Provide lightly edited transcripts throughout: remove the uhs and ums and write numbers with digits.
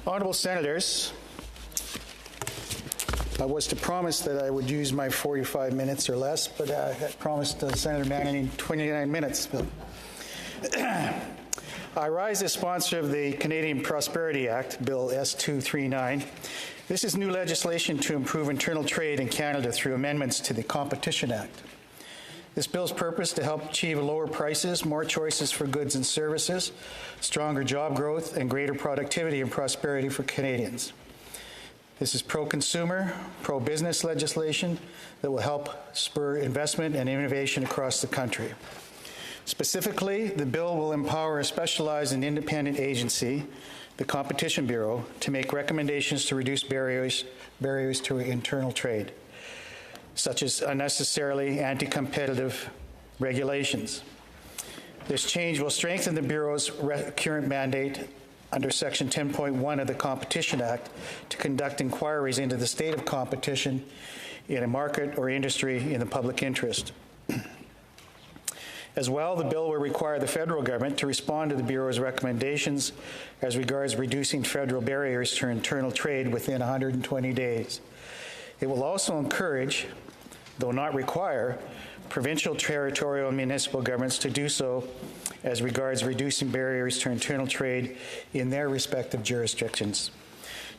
Honourable Senators, I was to promise that I would use my 45 minutes or less, but I had promised Senator Manning 29 minutes. I rise as sponsor of the Canadian Prosperity Act, Bill S-239. This is new legislation to improve internal trade in Canada through amendments to the Competition Act. This bill's purpose to help achieve lower prices, more choices for goods and services, stronger job growth, and greater productivity and prosperity for Canadians. This is pro-consumer, pro-business legislation that will help spur investment and innovation across the country. Specifically, the bill will empower a specialized and independent agency, the Competition Bureau, to make recommendations to reduce barriers to internal trade, such as unnecessarily anti-competitive regulations. This change will strengthen the Bureau's current mandate under Section 10.1 of the Competition Act to conduct inquiries into the state of competition in a market or industry in the public interest. As well, the bill will require the federal government to respond to the Bureau's recommendations as regards reducing federal barriers to internal trade within 120 days. It will also encourage, though not require, provincial, territorial, and municipal governments to do so as regards reducing barriers to internal trade in their respective jurisdictions.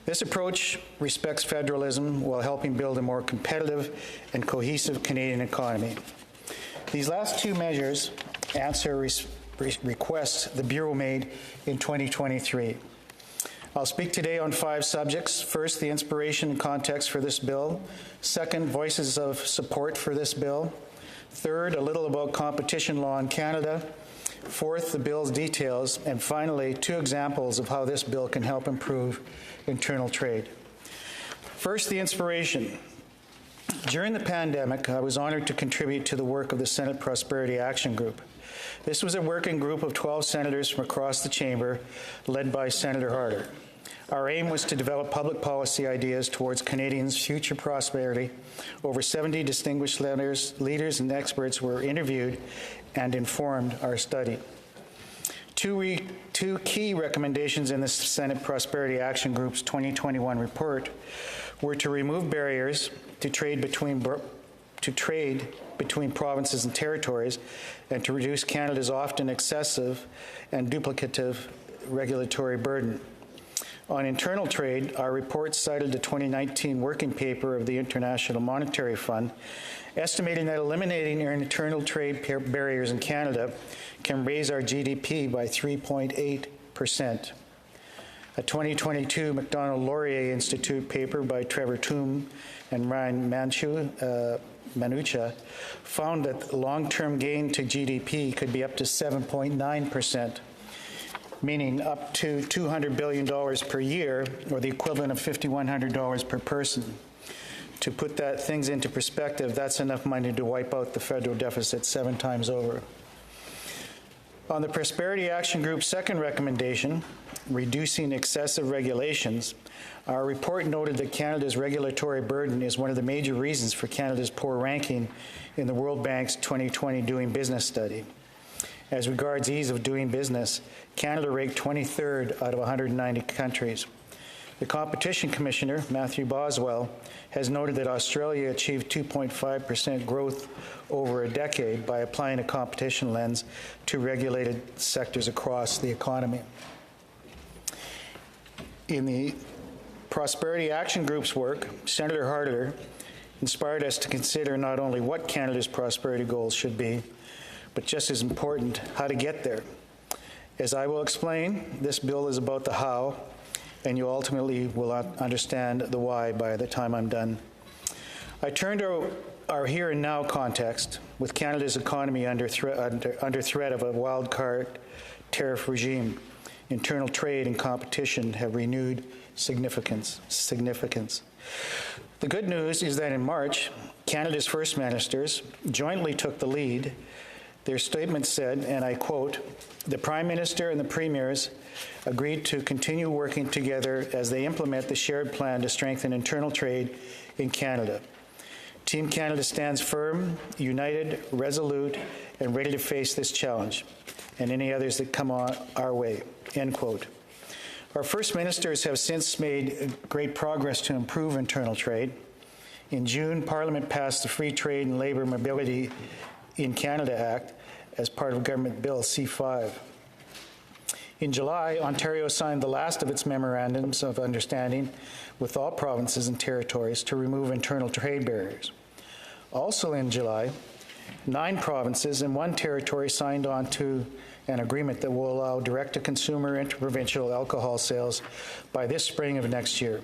This approach respects federalism while helping build a more competitive and cohesive Canadian economy. These last two measures answer requests the Bureau made in 2023. I'll speak today on 5 subjects. First, the inspiration and context for this bill. Second, voices of support for this bill. Third, a little about competition law in Canada. Fourth, the bill's details. And finally, 2 examples of how this bill can help improve internal trade. First, the inspiration. During the pandemic, I was honored to contribute to the work of the Senate Prosperity Action Group. This was a working group of 12 senators from across the chamber, led by Senator Harder. Our aim was to develop public policy ideas towards Canadians' future prosperity. Over 70 distinguished leaders and experts were interviewed and informed our study. Two key recommendations in the Senate Prosperity Action Group's 2021 report were to remove barriers to trade between provinces and territories, and to reduce Canada's often excessive and duplicative regulatory burden. On internal trade, our report cited the 2019 working paper of the International Monetary Fund, estimating that eliminating internal trade barriers in Canada can raise our GDP by 3.8%. A 2022 MacDonald-Laurier Institute paper by Trevor Toom and Ryan Manucha found that long-term gain to GDP could be up to 7.9%, meaning up to $200 billion per year, or the equivalent of $5,100 per person. To put things into perspective, that's enough money to wipe out the federal deficit 7 times over. On the Prosperity Action Group's second recommendation, reducing excessive regulations, our report noted that Canada's regulatory burden is one of the major reasons for Canada's poor ranking in the World Bank's 2020 Doing Business study. As regards ease of doing business, Canada ranked 23rd out of 190 countries. The Competition Commissioner, Matthew Boswell, has noted that Australia achieved 2.5% growth over a decade by applying a competition lens to regulated sectors across the economy. In the Prosperity Action Group's work, Senator Harder inspired us to consider not only what Canada's prosperity goals should be, but just as important, how to get there. As I will explain, this bill is about the how, and you ultimately will understand the why by the time I'm done. I turn to our here and now context, with Canada's economy under threat of a wild card tariff regime. Internal trade and competition have renewed significance. The good news is that in March, Canada's First Ministers jointly took the lead. Their statement said, and I quote, "The Prime Minister and the Premiers agreed to continue working together as they implement the shared plan to strengthen internal trade in Canada. Team Canada stands firm, united, resolute, and ready to face this challenge and any others that come our way," end quote. Our First Ministers have since made great progress to improve internal trade. In June, Parliament passed the Free Trade and Labour Mobility in Canada Act as part of Government Bill C-5. In July, Ontario signed the last of its memorandums of understanding with all provinces and territories to remove internal trade barriers. Also in July, 9 provinces and 1 territory signed on to an agreement that will allow direct-to-consumer interprovincial alcohol sales by this spring of next year.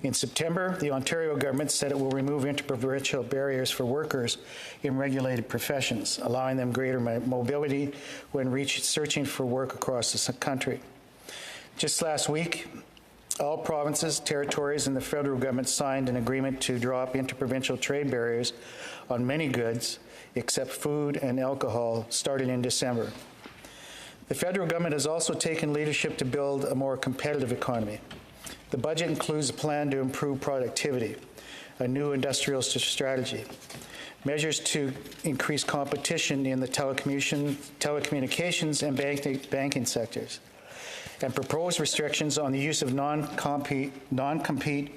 In September, the Ontario government said it will remove interprovincial barriers for workers in regulated professions, allowing them greater mobility when searching for work across the country. Just last week, all provinces, territories, and the federal government signed an agreement to drop interprovincial trade barriers on many goods, except food and alcohol, starting in December. The federal government has also taken leadership to build a more competitive economy. The budget includes a plan to improve productivity, a new industrial strategy, measures to increase competition in the telecommunications and banking sectors, and proposed restrictions on the use of non-compete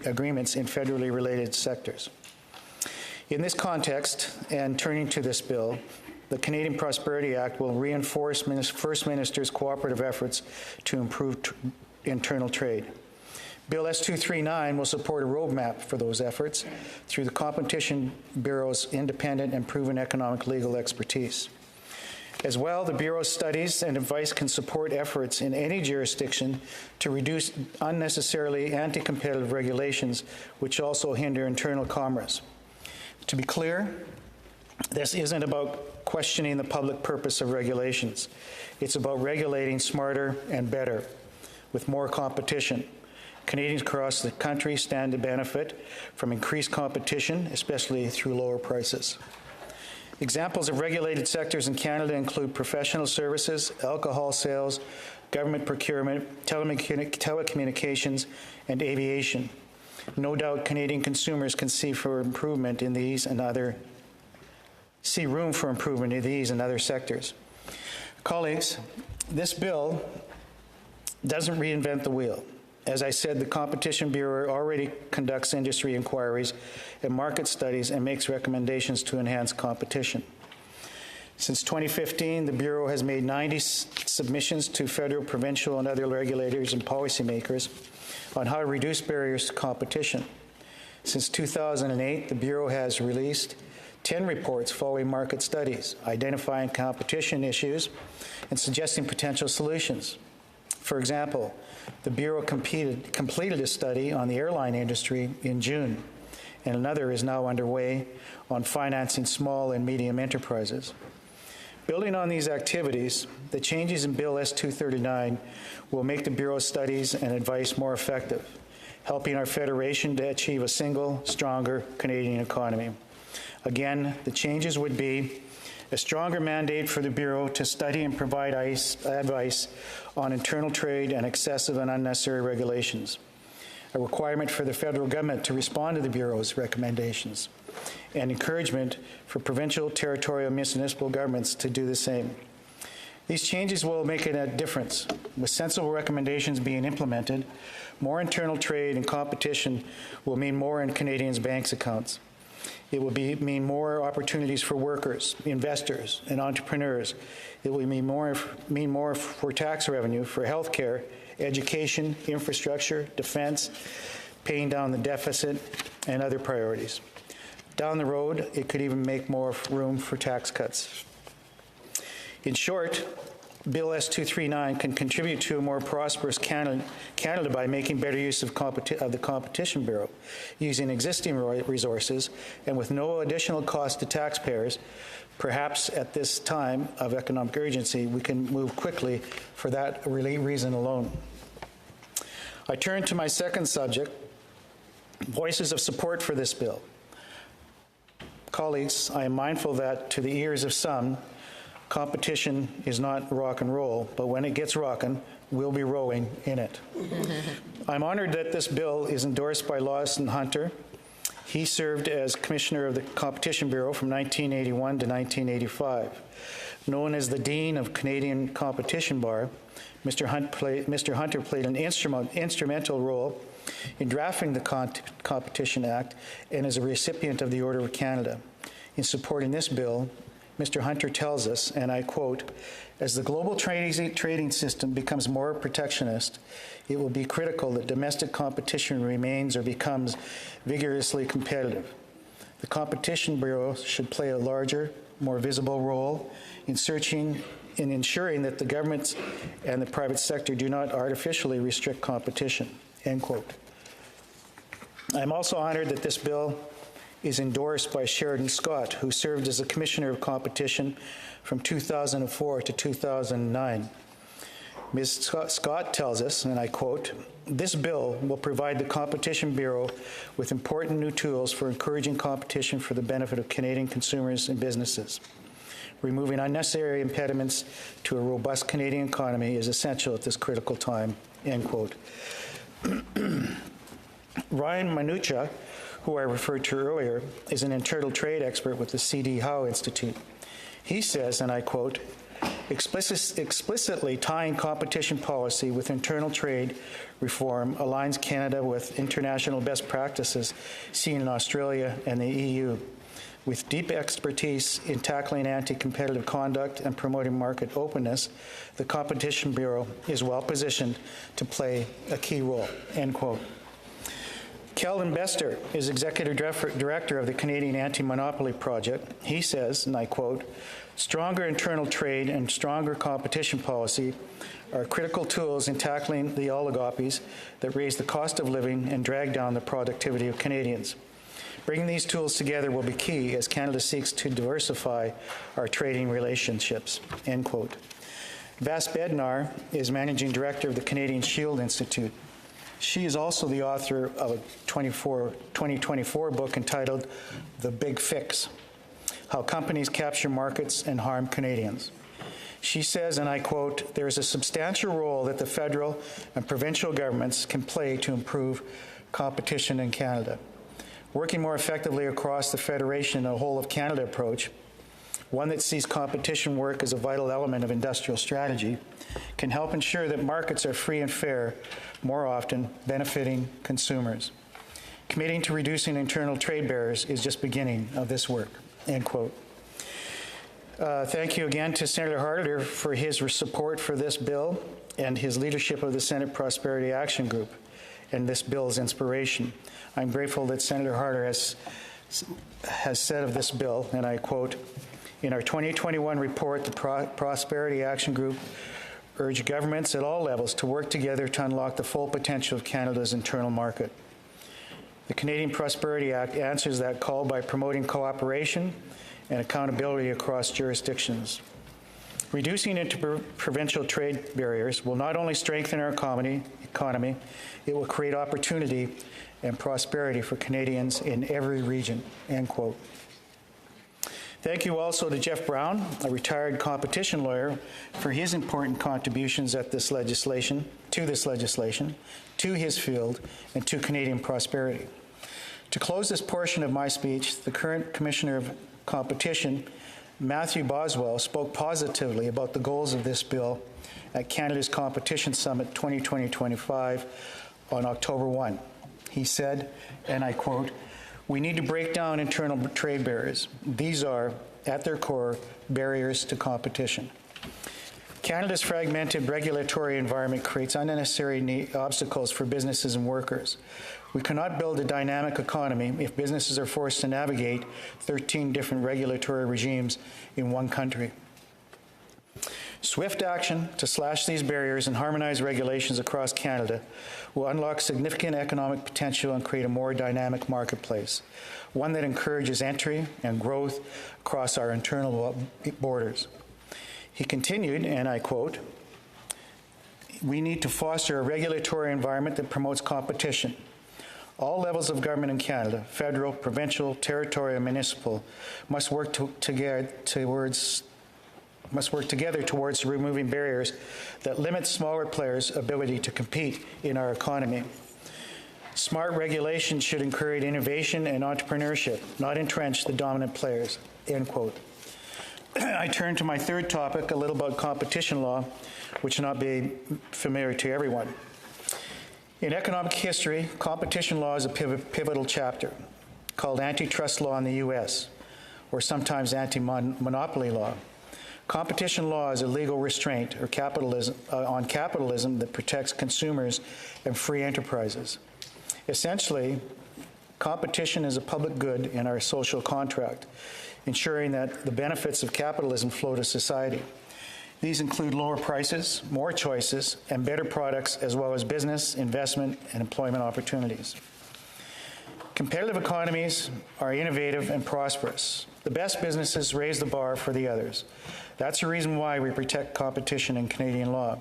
agreements in federally related sectors. In this context, and turning to this bill, the Canadian Prosperity Act will reinforce First Minister's cooperative efforts to improve internal trade. Bill S-239 will support a roadmap for those efforts through the Competition Bureau's independent and proven economic legal expertise. As well, the Bureau's studies and advice can support efforts in any jurisdiction to reduce unnecessarily anti-competitive regulations, which also hinder internal commerce. To be clear, this isn't about questioning the public purpose of regulations. It's about regulating smarter and better, with more competition. Canadians across the country stand to benefit from increased competition, especially through lower prices. Examples of regulated sectors in Canada include professional services, alcohol sales, government procurement, telecommunications, and aviation. No doubt Canadian consumers can see room for improvement in these and other sectors. Colleagues, this bill doesn't reinvent the wheel. As I said, the Competition Bureau already conducts industry inquiries and market studies and makes recommendations to enhance competition. Since 2015, the Bureau has made 90 submissions to federal, provincial, and other regulators and policymakers on how to reduce barriers to competition. Since 2008, the Bureau has released 10 reports following market studies, identifying competition issues and suggesting potential solutions. For example, the Bureau completed a study on the airline industry in June, and another is now underway on financing small and medium enterprises. Building on these activities, the changes in Bill S-239 will make the Bureau's studies and advice more effective, helping our Federation to achieve a single, stronger Canadian economy. Again, the changes would be a stronger mandate for the Bureau to study and provide advice on internal trade and excessive and unnecessary regulations, a requirement for the federal government to respond to the Bureau's recommendations, and encouragement for provincial, territorial, and municipal governments to do the same. These changes will make a difference. With sensible recommendations being implemented, more internal trade and competition will mean more in Canadians' banks' accounts. It will mean more opportunities for workers, investors, and entrepreneurs. It will mean more for tax revenue, for health care, education, infrastructure, defense, paying down the deficit, and other priorities. Down the road, it could even make more room for tax cuts. In short, Bill S-239 can contribute to a more prosperous Canada by making better use of the Competition Bureau, using existing resources, and with no additional cost to taxpayers. Perhaps at this time of economic urgency, we can move quickly for that reason alone. I turn to my second subject, voices of support for this bill. Colleagues, I am mindful that to the ears of some, competition is not rock and roll, but when it gets rockin', we'll be rowing in it. I'm honored that this bill is endorsed by Lawson Hunter. He served as Commissioner of the Competition Bureau from 1981 to 1985. Known as the Dean of Canadian Competition Bar, Mr. Hunter played an instrumental role in drafting the Competition Act and is a recipient of the Order of Canada. In supporting this bill, Mr. Hunter tells us, and I quote, "As the global trading system becomes more protectionist, it will be critical that domestic competition remains or becomes vigorously competitive. The Competition Bureau should play a larger, more visible role in ensuring that the governments and the private sector do not artificially restrict competition," end quote. I'm also honored that this bill is endorsed by Sheridan Scott, who served as a Commissioner of Competition from 2004 to 2009. Ms. Scott tells us, and I quote, "This bill will provide the Competition Bureau with important new tools for encouraging competition for the benefit of Canadian consumers and businesses. Removing unnecessary impediments to a robust Canadian economy is essential at this critical time," end quote. Ryan Manucha, who I referred to earlier, is an internal trade expert with the C.D. Howe Institute. He says, and I quote, "Explicitly tying competition policy with internal trade reform aligns Canada with international best practices seen in Australia and the EU. With deep expertise in tackling anti-competitive conduct and promoting market openness, the Competition Bureau is well positioned to play a key role," end quote. Kelvin Bester is Executive Director of the Canadian Anti-Monopoly Project. He says, and I quote, "Stronger internal trade and stronger competition policy are critical tools in tackling the oligopolies that raise the cost of living and drag down the productivity of Canadians. Bringing these tools together will be key as Canada seeks to diversify our trading relationships," end quote. Vas Bednar is Managing Director of the Canadian Shield Institute. She is also the author of a 2024 book entitled The Big Fix: How Companies Capture Markets and Harm Canadians. She says, and I quote, "There is a substantial role that the federal and provincial governments can play to improve competition in Canada. Working more effectively across the Federation and a whole-of-Canada approach, one that sees competition work as a vital element of industrial strategy, can help ensure that markets are free and fair, more often benefiting consumers. Committing to reducing internal trade barriers is just beginning of this work," end quote. Thank you again to Senator Harder for his support for this bill and his leadership of the Senate Prosperity Action Group and this bill's inspiration. I'm grateful that Senator Harder has said of this bill, and I quote, "In our 2021 report, the Prosperity Action Group urged governments at all levels to work together to unlock the full potential of Canada's internal market. The Canadian Prosperity Act answers that call by promoting cooperation and accountability across jurisdictions. Reducing interprovincial trade barriers will not only strengthen our economy, it will create opportunity and prosperity for Canadians in every region," end quote. Thank you also to Jeff Brown, a retired competition lawyer, for his important contributions to this legislation, to his field, and to Canadian prosperity. To close this portion of my speech, the current Commissioner of Competition, Matthew Boswell, spoke positively about the goals of this bill at Canada's Competition Summit 2020-25 on October 1. He said, and I quote, "We need to break down internal trade barriers. These are, at their core, barriers to competition. Canada's fragmented regulatory environment creates unnecessary obstacles for businesses and workers. We cannot build a dynamic economy if businesses are forced to navigate 13 different regulatory regimes in one country. Swift action to slash these barriers and harmonize regulations across Canada will unlock significant economic potential and create a more dynamic marketplace, one that encourages entry and growth across our internal borders." He continued, and I quote, "We need to foster a regulatory environment that promotes competition. All levels of government in Canada, federal, provincial, territorial, and municipal, must work together towards removing barriers that limit smaller players' ability to compete in our economy. Smart regulation should encourage innovation and entrepreneurship, not entrench the dominant players," end quote. I turn to my third topic, a little about competition law, which will not be familiar to everyone. In economic history, competition law is a pivotal chapter called antitrust law in the U.S., or sometimes anti-monopoly law. Competition law is a legal restraint or on capitalism that protects consumers and free enterprises. Essentially, competition is a public good in our social contract, ensuring that the benefits of capitalism flow to society. These include lower prices, more choices, and better products, as well as business, investment, and employment opportunities. Competitive economies are innovative and prosperous. The best businesses raise the bar for the others. That's the reason why we protect competition in Canadian law.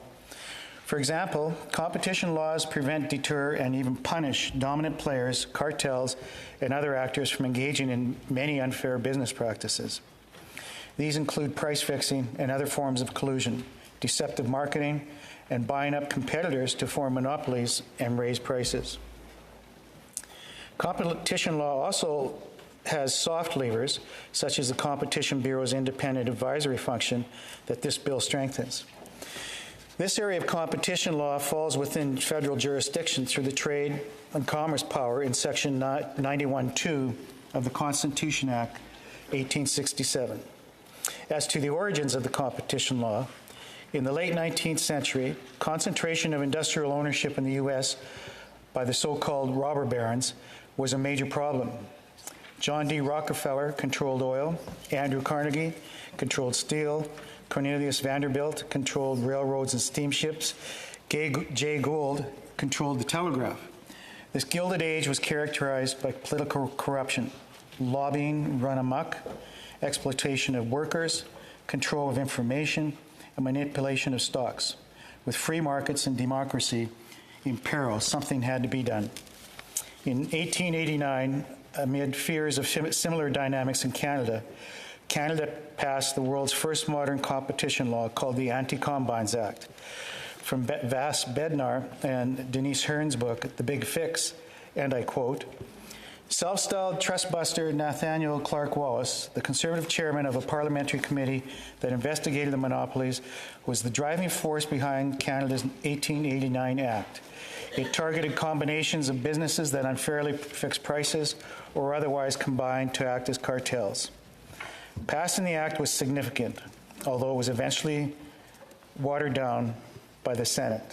For example, competition laws prevent, deter, and even punish dominant players, cartels, and other actors from engaging in many unfair business practices. These include price fixing and other forms of collusion, deceptive marketing, and buying up competitors to form monopolies and raise prices. Competition law also has soft levers, such as the Competition Bureau's independent advisory function, that this bill strengthens. This area of competition law falls within federal jurisdiction through the trade and commerce power in Section 91(2) of the Constitution Act, 1867. As to the origins of the competition law, in the late 19th century, concentration of industrial ownership in the U.S. by the so-called robber barons was a major problem. John D. Rockefeller controlled oil, Andrew Carnegie controlled steel, Cornelius Vanderbilt controlled railroads and steamships, Jay Gould controlled the telegraph. This Gilded Age was characterized by political corruption, lobbying run amok, exploitation of workers, control of information, and manipulation of stocks. With free markets and democracy in peril, something had to be done. In 1889, amid fears of similar dynamics in Canada, Canada passed the world's first modern competition law called the Anti-Combines Act. From Vass Bednar and Denise Hearn's book, The Big Fix, and I quote, "Self-styled trustbuster Nathaniel Clark Wallace, the Conservative chairman of a parliamentary committee that investigated the monopolies, was the driving force behind Canada's 1889 Act. It targeted combinations of businesses that unfairly fixed prices or otherwise combined to act as cartels. Passing the act was significant, although it was eventually watered down by the Senate."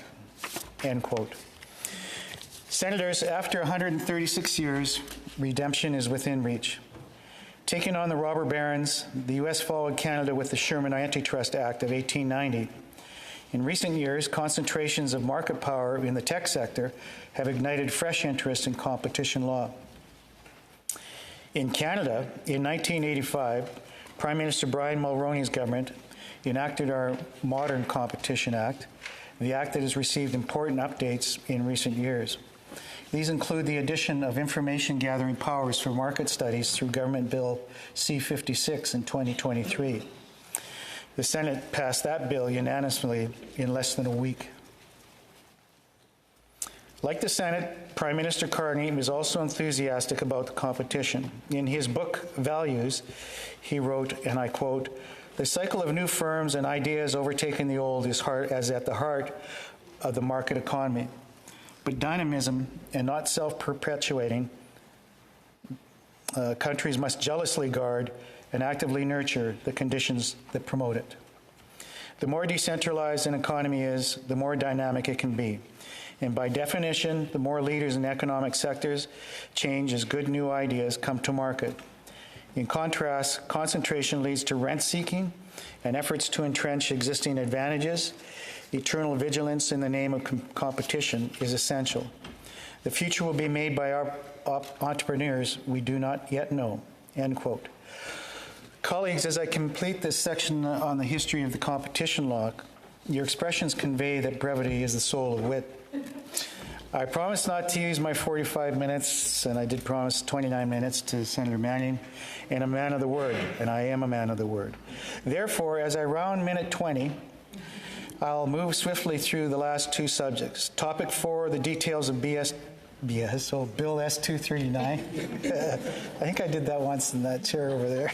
End quote. Senators, after 136 years, redemption is within reach. Taking on the robber barons, the U.S. followed Canada with the Sherman Antitrust Act of 1890. In recent years, concentrations of market power in the tech sector have ignited fresh interest in competition law. In Canada, in 1985, Prime Minister Brian Mulroney's government enacted our modern Competition Act, the act that has received important updates in recent years. These include the addition of information gathering powers for market studies through Government Bill C-56 in 2023. The Senate passed that bill unanimously in less than a week. Like the Senate, Prime Minister Carney was also enthusiastic about the competition. In his book, Values, he wrote, and I quote, "The cycle of new firms and ideas overtaking the old is at the heart of the market economy. But dynamism and not self-perpetuating, countries must jealously guard and actively nurture the conditions that promote it. The more decentralized an economy is, the more dynamic it can be. And by definition, the more leaders in economic sectors change as good new ideas come to market. In contrast, concentration leads to rent-seeking and efforts to entrench existing advantages. Eternal vigilance in the name of competition is essential. The future will be made by our entrepreneurs we do not yet know." End quote. Colleagues, as I complete this section on the history of the competition law, your expressions convey that brevity is the soul of wit. I promised not to use my 45 minutes, and I did promise 29 minutes to Senator Manning, and a man of the word, and I am a man of the word. Therefore, as I round minute 20, I'll move swiftly through the last two subjects. Topic 4, the details of Yeah, so Bill S-239. I think I did that once in that chair over there.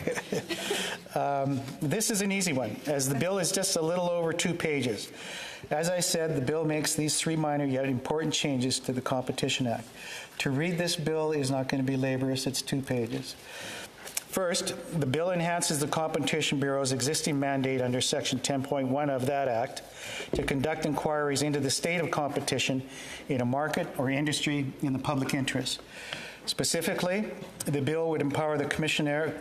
This is an easy one, as the bill is just a little over 2 pages. As I said, the bill makes these 3 minor yet important changes to the Competition Act. To read this bill is not going to be laborious, it's 2 pages. First, the bill enhances the Competition Bureau's existing mandate under Section 10.1 of that Act to conduct inquiries into the state of competition in a market or industry in the public interest. Specifically, the bill would empower the Commissioner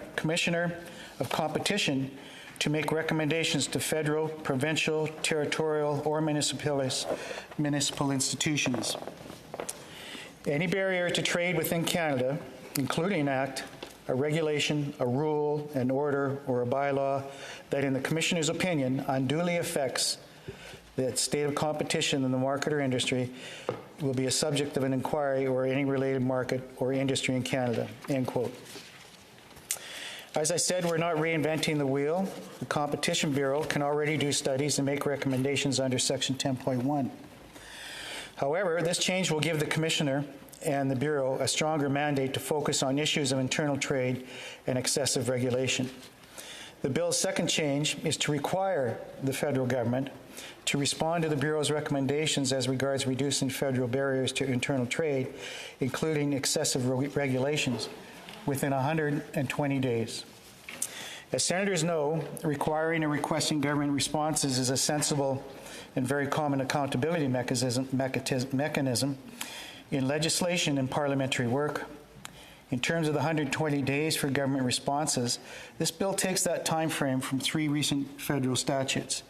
of Competition to make recommendations to federal, provincial, territorial, or municipal institutions. Any barrier to trade within Canada, including an act, a regulation, a rule, an order, or a bylaw that, in the Commissioner's opinion, unduly affects the state of competition in the market or industry will be a subject of an inquiry or any related market or industry in Canada, end quote. As I said, we're not reinventing the wheel. The Competition Bureau can already do studies and make recommendations under Section 10.1. However, this change will give the Commissioner and the Bureau a stronger mandate to focus on issues of internal trade and excessive regulation. The bill's second change is to require the federal government to respond to the Bureau's recommendations as regards reducing federal barriers to internal trade, including excessive regulations, within 120 days. As senators know, requiring and requesting government responses is a sensible and very common accountability mechanism in legislation and parliamentary work. In terms of the 120 days for government responses, this bill takes that time frame from 3 recent federal statutes: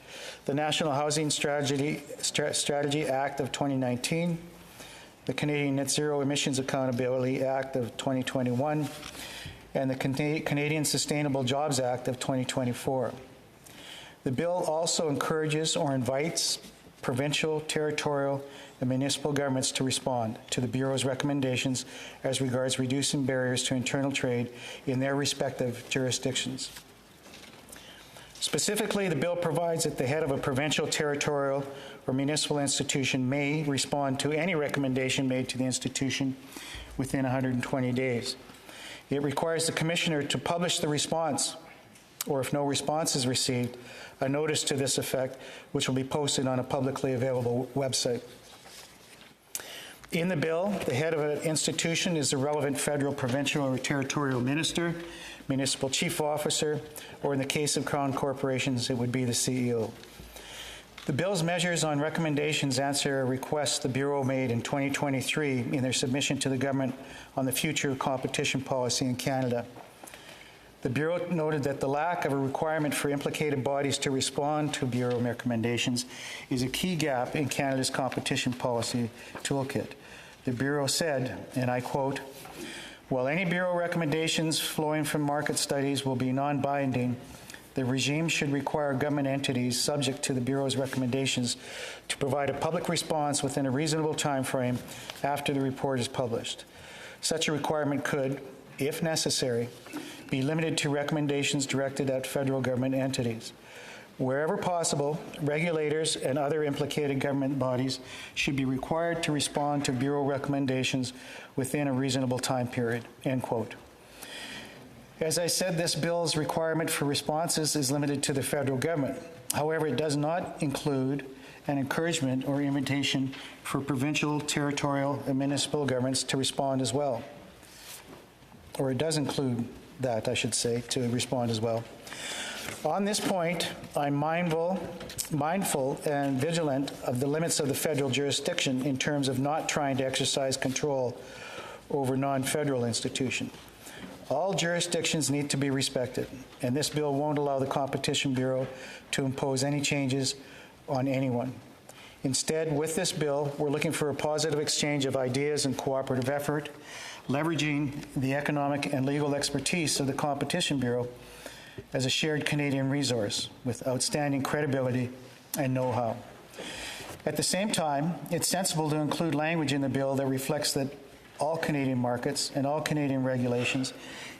the National Housing Strategy Act of 2019, the Canadian Net Zero Emissions Accountability Act of 2021, and the Canadian Sustainable Jobs Act of 2024. The bill also encourages or invites provincial, territorial, and municipal governments to respond to the Bureau's recommendations as regards reducing barriers to internal trade in their respective jurisdictions. Specifically, the bill provides that the head of a provincial, territorial, or municipal institution may respond to any recommendation made to the institution within 120 days. It requires the Commissioner to publish the response, or if no response is received, a notice to this effect, which will be posted on a publicly available website. In the bill, the head of an institution is the relevant federal, provincial, or territorial minister, municipal chief officer, or in the case of Crown corporations, it would be the CEO. The bill's measures on recommendations answer a request the Bureau made in 2023 in their submission to the government on the future of competition policy in Canada. The Bureau noted that the lack of a requirement for implicated bodies to respond to Bureau recommendations is a key gap in Canada's competition policy toolkit. The Bureau said, and I quote, "While any Bureau recommendations flowing from market studies will be non-binding, the regime should require government entities subject to the Bureau's recommendations to provide a public response within a reasonable time frame after the report is published. Such a requirement could, if necessary, be limited to recommendations directed at federal government entities. Wherever possible, regulators and other implicated government bodies should be required to respond to Bureau recommendations within a reasonable time period," end quote. As I said, this bill's requirement for responses is limited to the federal government. However, it does not include an encouragement or invitation for provincial, territorial, and municipal governments to respond as well. Or it does include that, I should say, to respond as well. On this point, I'm mindful and vigilant of the limits of the federal jurisdiction in terms of not trying to exercise control over non-federal institutions. All jurisdictions need to be respected, and this bill won't allow the Competition Bureau to impose any changes on anyone. Instead, with this bill, we're looking for a positive exchange of ideas and cooperative effort, leveraging the economic and legal expertise of the Competition Bureau as a shared Canadian resource with outstanding credibility and know-how. At the same time, it's sensible to include language in the bill that reflects that all Canadian markets and all Canadian regulations,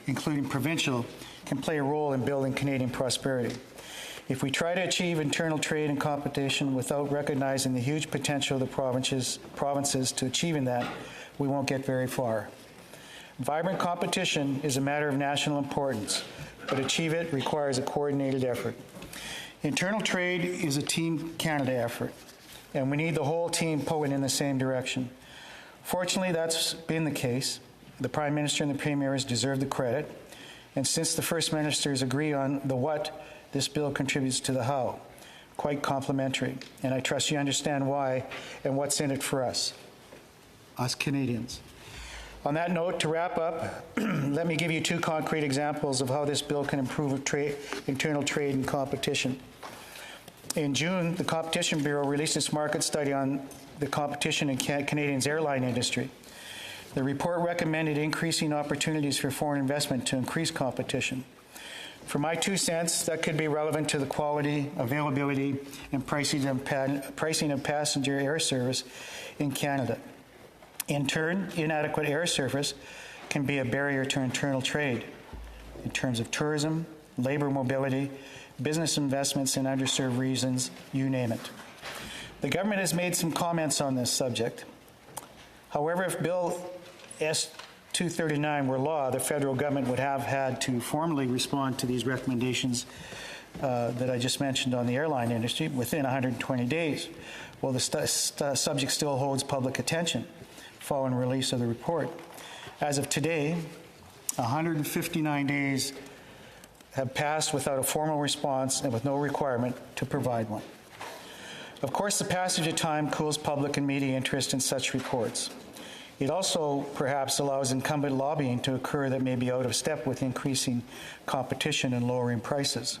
including provincial, can play a role in building Canadian prosperity. If we try to achieve internal trade and competition without recognizing the huge potential of the provinces to achieving that, we won't get very far. Vibrant competition is a matter of national importance, but achieve it requires a coordinated effort. Internal trade is a Team Canada effort, and we need the whole team pulling in the same direction. Fortunately, that's been the case. The Prime Minister and the Premiers deserve the credit, and since the First Ministers agree on the what, this bill contributes to the how. Quite complimentary, and I trust you understand why and what's in it for us Canadians. On that note, to wrap up, let me give you two concrete examples of how this bill can improve internal trade and competition. In June, the Competition Bureau released its market study on the competition in Canadians' airline industry. The report recommended increasing opportunities for foreign investment to increase competition. For my 2 cents, that could be relevant to the quality, availability, and pricing of passenger air service in Canada. In turn, inadequate air service can be a barrier to internal trade in terms of tourism, labor mobility, business investments in underserved regions, you name it. The government has made some comments on this subject. However, if Bill S-239 were law, the federal government would have had to formally respond to these recommendations that I just mentioned on the airline industry within 120 days. Well, the subject still holds public attention following release of the report. As of today, 159 days have passed without a formal response and with no requirement to provide one. Of course, the passage of time cools public and media interest in such reports. It also perhaps allows incumbent lobbying to occur that may be out of step with increasing competition and lowering prices.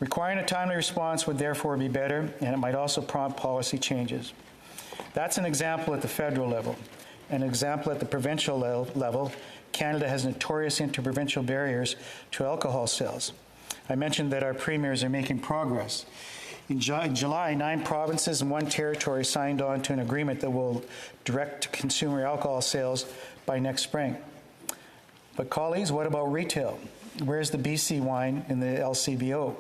Requiring a timely response would therefore be better, and it might also prompt policy changes. That's an example at the federal level. An example at the provincial level, Canada has notorious interprovincial barriers to alcohol sales. I mentioned that our premiers are making progress. In July, 9 provinces and 1 territory signed on to an agreement that will direct consumer alcohol sales by next spring. But colleagues, what about retail? Where's the BC wine in the LCBO?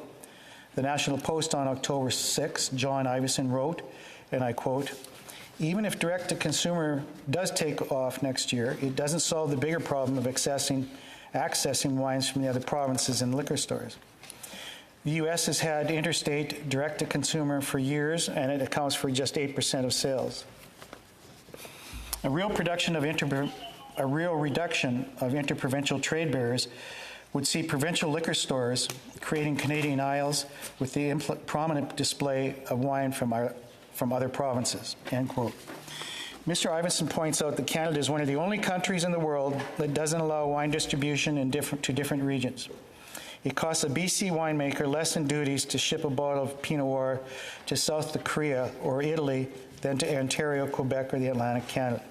The National Post on October 6, John Ivison wrote, and I quote, "Even if direct-to-consumer does take off next year, it doesn't solve the bigger problem of accessing wines from the other provinces and liquor stores. The U.S. has had interstate direct-to-consumer for years, and it accounts for just 8% of sales. A real reduction of interprovincial trade barriers would see provincial liquor stores creating Canadian aisles with the prominent display of wine from other provinces," end quote. Mr. Ivinson points out that Canada is one of the only countries in the world that doesn't allow wine distribution to different regions. It costs a BC winemaker less in duties to ship a bottle of Pinot Noir to South Korea or Italy than to Ontario, Quebec, or the Atlantic Canada.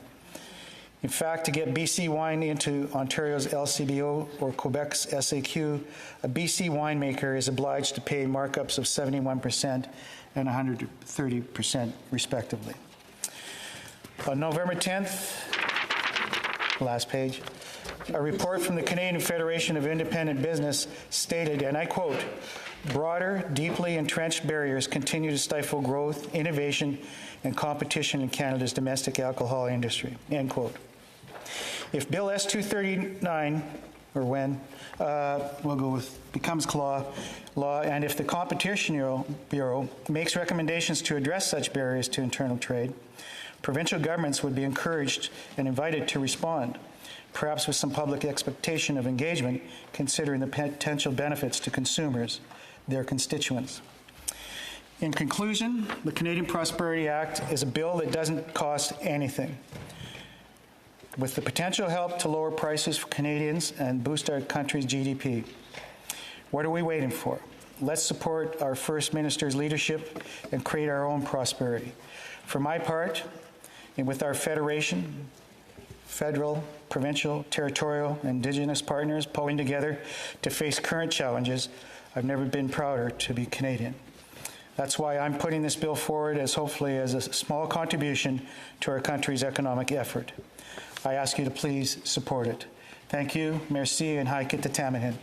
In fact, to get BC wine into Ontario's LCBO or Quebec's SAQ, a BC winemaker is obliged to pay markups of 71% and 130% respectively. On November 10th, last page, a report from the Canadian Federation of Independent Business stated, and I quote, "Broader, deeply entrenched barriers continue to stifle growth, innovation, and competition in Canada's domestic alcohol industry," end quote. If Bill S-239, or when, we'll go with, becomes law, and if the Competition Bureau makes recommendations to address such barriers to internal trade, provincial governments would be encouraged and invited to respond, perhaps with some public expectation of engagement, considering the potential benefits to consumers, their constituents. In conclusion, the Canadian Prosperity Act is a bill that doesn't cost anything, with the potential help to lower prices for Canadians and boost our country's GDP. What are we waiting for? Let's support our First Minister's leadership and create our own prosperity. For my part, and with our Federation, federal, provincial, territorial, and Indigenous partners pulling together to face current challenges, I've never been prouder to be Canadian. That's why I'm putting this bill forward hopefully as a small contribution to our country's economic effort. I ask you to please support it. Thank you, merci, and haikita tamahin.